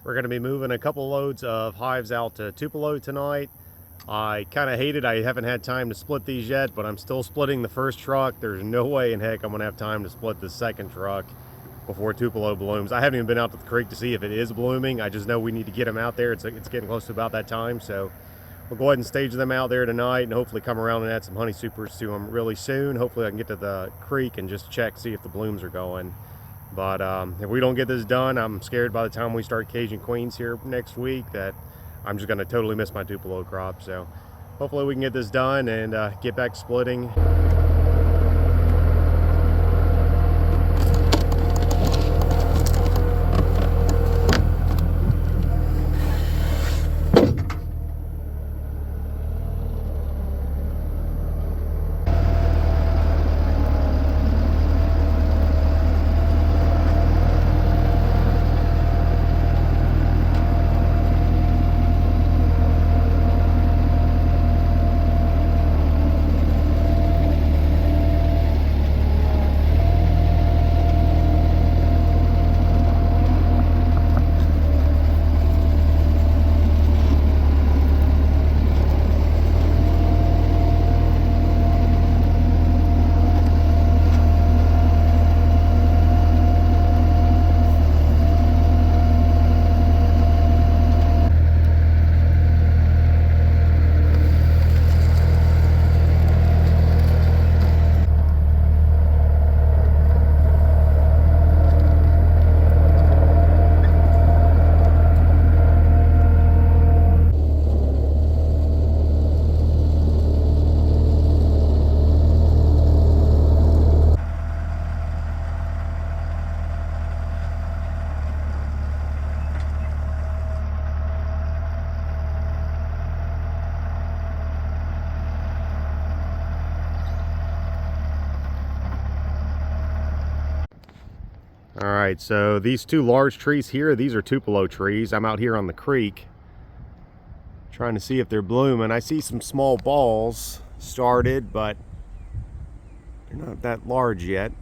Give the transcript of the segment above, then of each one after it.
We're going to be moving a couple loads of hives out to Tupelo tonight. I kind of hate it. I haven't had time to split these yet, but I'm still splitting the first truck. There's no way in heck I'm going to have time to split the second truck before Tupelo blooms. I haven't even been out to the creek to see if it is blooming. I just know we need to get them out there. It's getting close to about that time, so we'll go ahead and stage them out there tonight and hopefully come around and add some honey supers to them really soon. Hopefully I can get to the creek and just check, see if the blooms are going. But if we don't get this done, I'm scared by the time we start caging queens here next week that I'm just going to totally miss my Tupelo crop. So hopefully we can get this done and get back splitting. All right, so these two large trees here, these are Tupelo trees. I'm out here on the creek trying to see if they're blooming. I see some small balls started, but they're not that large yet.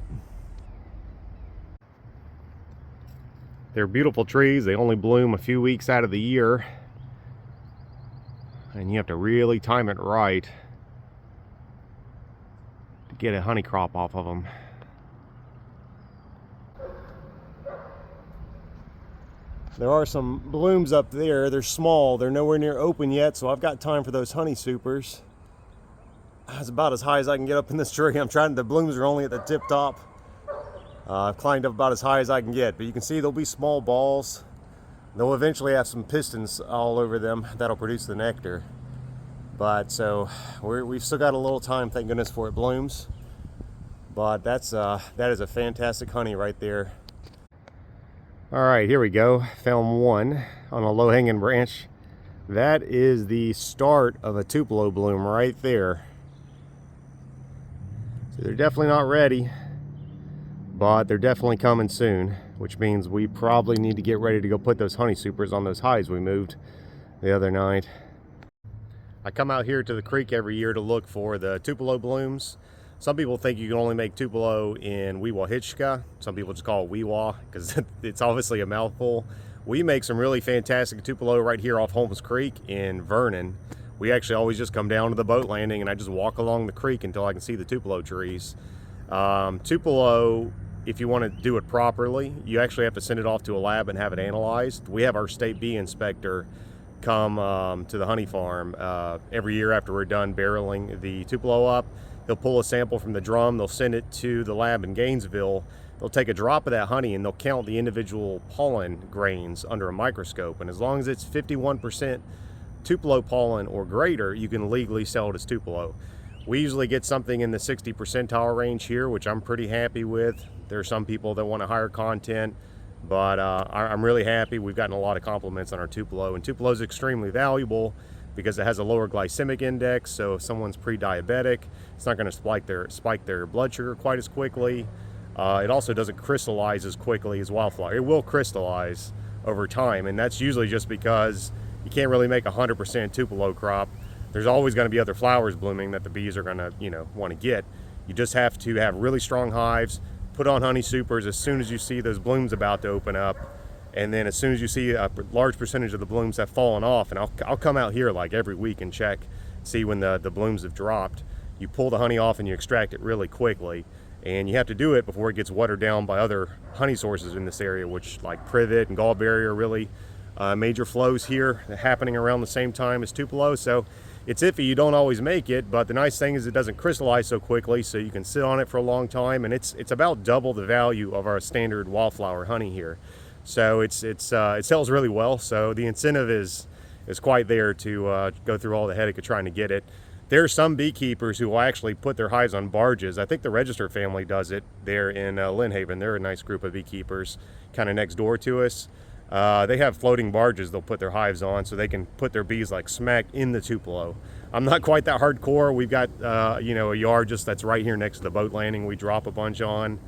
They're beautiful trees. They only bloom a few weeks out of the year, and you have to really time it right to get a honey crop off of them. There are some blooms up there. They're small. They're nowhere near open yet, so I've got time for those honey supers. That's about as high as I can get up in this tree. The blooms are only at the tip top. I've climbed up about as high as I can get, but you can see there'll be small balls. They'll eventually have some pistons all over them that'll produce the nectar. But so we've still got a little time, thank goodness, for it blooms. But that is a fantastic honey right there. All right, here we go. Found one on a low-hanging branch. That is the start of a Tupelo bloom right there. So they're definitely not ready, but they're definitely coming soon, which means we probably need to get ready to go put those honey supers on those hives we moved the other night. I come out here to the creek every year to look for the Tupelo blooms. Some people think you can only make Tupelo in Weewa-Hitchka. Some people just call it Weewa because it's obviously a mouthful. We make some really fantastic Tupelo right here off Holmes Creek in Vernon. We actually always just come down to the boat landing and I just walk along the creek until I can see the Tupelo trees. Tupelo, if you want to do it properly, you actually have to send it off to a lab and have it analyzed. We have our state bee inspector come to the honey farm every year after we're done barreling the Tupelo up. They'll pull a sample from the drum, they'll send it to the lab in Gainesville, they'll take a drop of that honey and they'll count the individual pollen grains under a microscope, and as long as it's 51% Tupelo pollen or greater, you can legally sell it as Tupelo. We usually get something in the 60 percentile range here, which I'm pretty happy with. There are some people that want a higher content, but I'm really happy. We've gotten a lot of compliments on our Tupelo, and Tupelo is extremely valuable because it has a lower glycemic index, so if someone's pre-diabetic, it's not going to spike their blood sugar quite as quickly. It also doesn't crystallize as quickly as wildflower. It will crystallize over time, and that's usually just because you can't really make 100% Tupelo crop. There's always going to be other flowers blooming that the bees are going to, want to get. You just have to have really strong hives, put on honey supers as soon as you see those blooms about to open up, And then as soon as you see a large percentage of the blooms have fallen off, and I'll come out here like every week and check, see when the blooms have dropped. You pull the honey off and you extract it really quickly. And you have to do it before it gets watered down by other honey sources in this area, which like privet and gallberry are really major flows here happening around the same time as Tupelo. So it's iffy, you don't always make it, but the nice thing is it doesn't crystallize so quickly, so you can sit on it for a long time, and it's about double the value of our standard wildflower honey here. So it sells really well, so the incentive is quite there to go through all the headache of trying to get it. There are some beekeepers who will actually put their hives on barges. I think the Register family does it there in Lynn Haven. They're a nice group of beekeepers kind of next door to us. They have floating barges they'll put their hives on so they can put their bees like smack in the Tupelo. I'm not quite that hardcore. We've got a yard just that's right here next to the boat landing we drop a bunch on.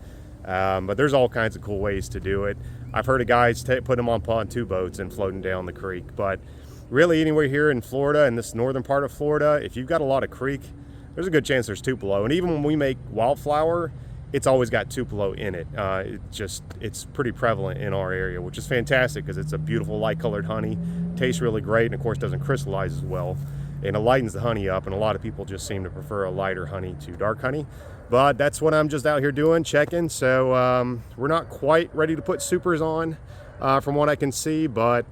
But there's all kinds of cool ways to do it. I've heard of guys put them on pontoon boats and floating down the creek. But really anywhere here in Florida, in this northern part of Florida, if you've got a lot of creek, there's a good chance there's Tupelo. And even when we make wildflower, it's always got Tupelo in it. It's pretty prevalent in our area, which is fantastic because it's a beautiful light colored honey, tastes really great, and of course doesn't crystallize as well. And it lightens the honey up, and a lot of people just seem to prefer a lighter honey to dark honey. But that's what I'm just out here doing, checking. So we're not quite ready to put supers on from what I can see, but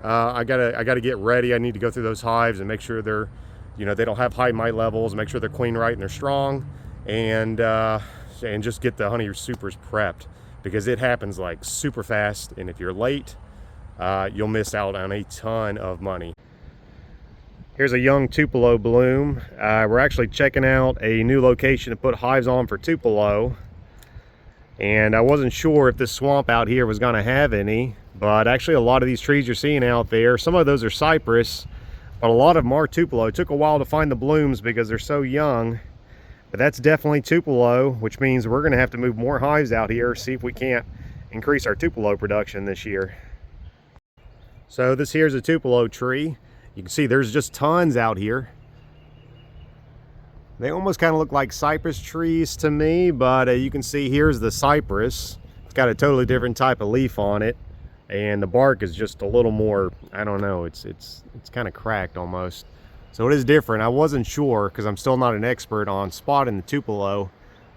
I gotta get ready. I need to go through those hives and make sure they're, they don't have high mite levels, make sure they're clean right and they're strong, and just get the honey supers prepped, because it happens like super fast, and if you're late, you'll miss out on a ton of money. Here's a young Tupelo bloom. We're actually checking out a new location to put hives on for Tupelo, and I wasn't sure if this swamp out here was going to have any, but actually a lot of these trees you're seeing out there, some of those are cypress, but a lot of them are Tupelo. It took a while to find the blooms because they're so young, but that's definitely Tupelo, which means we're going to have to move more hives out here, see if we can't increase our Tupelo production this year. So this here's a Tupelo tree. You can see there's just tons out here. They almost kind of look like cypress trees to me, but you can see here's the cypress. It's got a totally different type of leaf on it, and the bark is just a little more, I don't know, it's kind of cracked almost. So it is different. I wasn't sure because I'm still not an expert on spotting the Tupelo,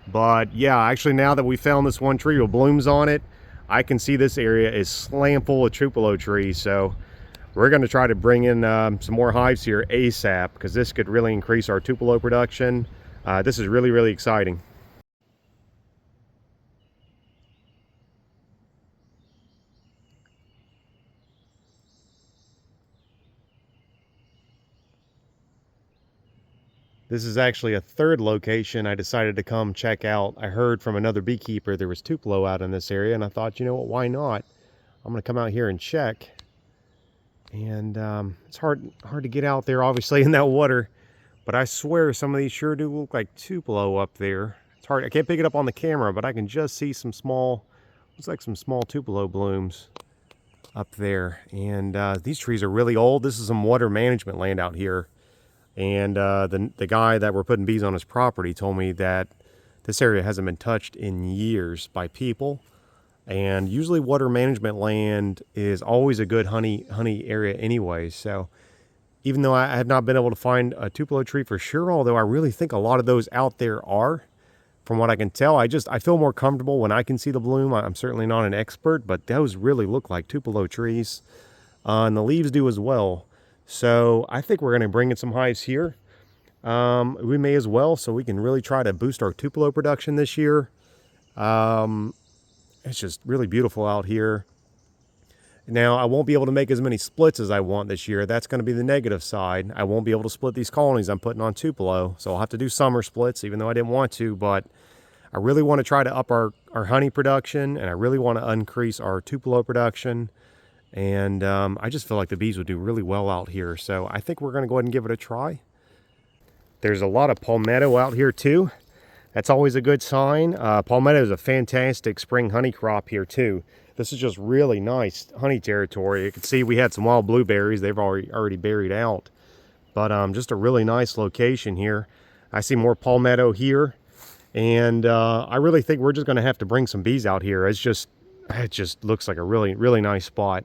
but yeah, actually now that we found this one tree with blooms on it, I can see this area is slam full of Tupelo trees. So we're going to try to bring in some more hives here ASAP, because this could really increase our Tupelo production. This is really, really exciting. This is actually a third location I decided to come check out. I heard from another beekeeper there was Tupelo out in this area, and I thought, you know what, why not? I'm going to come out here and check. And it's hard to get out there, obviously, in that water, but I swear some of these sure do look like Tupelo up there. It's hard, I can't pick it up on the camera, but I can just see some small, looks like some small Tupelo blooms up there. And these trees are really old. This is some water management land out here, and the guy that we're putting bees on his property told me that this area hasn't been touched in years by people. And usually water management land is always a good honey area anyway. So even though I have not been able to find a Tupelo tree for sure, although I really think a lot of those out there are, from what I can tell, I feel more comfortable when I can see the bloom. I'm certainly not an expert, but those really look like Tupelo trees, and the leaves do as well. So I think we're going to bring in some hives here. We may as well, so we can really try to boost our Tupelo production this year. It's just really beautiful out here. Now, I won't be able to make as many splits as I want this year. That's going to be the negative side. I won't be able to split these colonies I'm putting on Tupelo, so I'll have to do summer splits, even though I didn't want to. But I really want to try to up our honey production, and I really want to increase our Tupelo production. And I just feel like the bees would do really well out here. So I think we're going to go ahead and give it a try. There's a lot of palmetto out here too. That's always a good sign. Palmetto is a fantastic spring honey crop here too. This is just really nice honey territory. You can see we had some wild blueberries. They've already berried out. But just a really nice location here. I see more palmetto here. And I really think we're just going to have to bring some bees out here. It's just, It just looks like a really, really nice spot.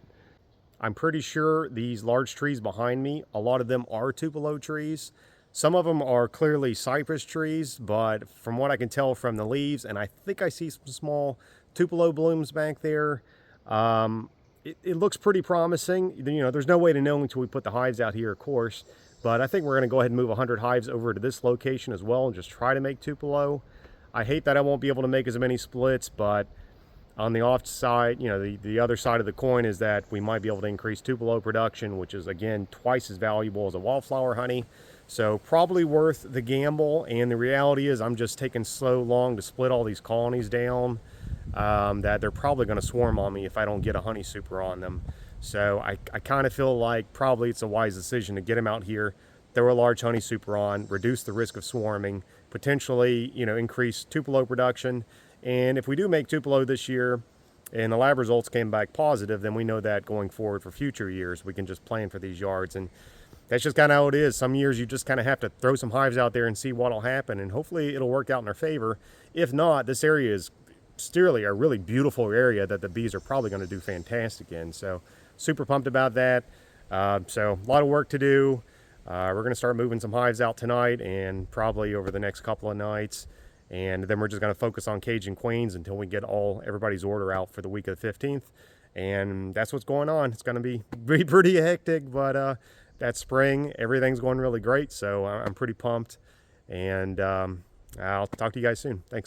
I'm pretty sure these large trees behind me, a lot of them are Tupelo trees. Some of them are clearly cypress trees, but from what I can tell from the leaves, and I think I see some small Tupelo blooms back there, it looks pretty promising. You know, there's no way to know until we put the hives out here, of course, but I think we're going to go ahead and move 100 hives over to this location as well and just try to make Tupelo. I hate that I won't be able to make as many splits, but on the off side, you know, the other side of the coin is that we might be able to increase Tupelo production, which is, again, twice as valuable as a wildflower honey. So probably worth the gamble. And the reality is I'm just taking so long to split all these colonies down that they're probably going to swarm on me if I don't get a honey super on them. So I kind of feel like probably it's a wise decision to get them out here, throw a large honey super on, reduce the risk of swarming, potentially, you know, increase Tupelo production. And if we do make Tupelo this year and the lab results came back positive, then we know that going forward for future years, we can just plan for these yards. And that's just kind of how it is. Some years you just kind of have to throw some hives out there and see what'll happen. And hopefully it'll work out in our favor. If not, this area is still a really beautiful area that the bees are probably going to do fantastic in. So super pumped about that. So a lot of work to do. We're going to start moving some hives out tonight and probably over the next couple of nights. And then we're just going to focus on caging queens until we get everybody's order out for the week of the 15th. And that's what's going on. It's going to be pretty hectic, but that spring, everything's going really great. So I'm pretty pumped. And I'll talk to you guys soon. Thanks.